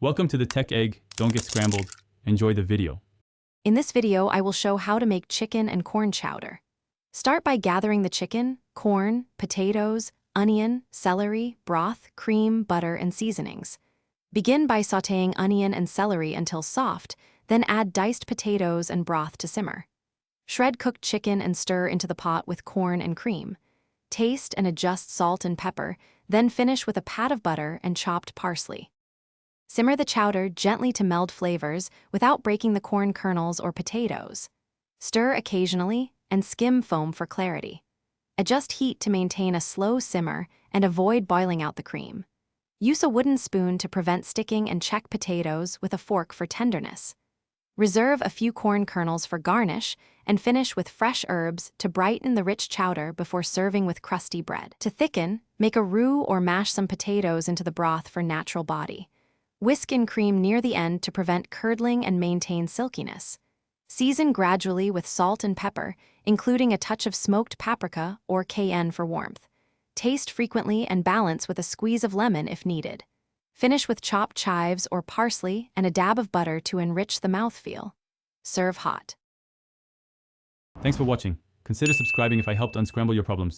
Welcome to the Tech Egg. Don't get scrambled. Enjoy the video. In this video, I will show how to make chicken and corn chowder. Start by gathering the chicken, corn, potatoes, onion, celery, broth, cream, butter, and seasonings. Begin by sautéing onion and celery until soft, then add diced potatoes and broth to simmer. Shred cooked chicken and stir into the pot with corn and cream. Taste and adjust salt and pepper, then finish with a pat of butter and chopped parsley. Simmer the chowder gently to meld flavors without breaking the corn kernels or potatoes. Stir occasionally and skim foam for clarity. Adjust heat to maintain a slow simmer and avoid boiling out the cream. Use a wooden spoon to prevent sticking and check potatoes with a fork for tenderness. Reserve a few corn kernels for garnish and finish with fresh herbs to brighten the rich chowder before serving with crusty bread. To thicken, make a roux or mash some potatoes into the broth for natural body. Whisk in cream near the end to prevent curdling and maintain silkiness. Season gradually with salt and pepper, including a touch of smoked paprika or cayenne for warmth. Taste frequently and balance with a squeeze of lemon if needed. Finish with chopped chives or parsley and a dab of butter to enrich the mouthfeel. Serve hot. Thanks for watching. Consider subscribing if I helped unscramble your problems.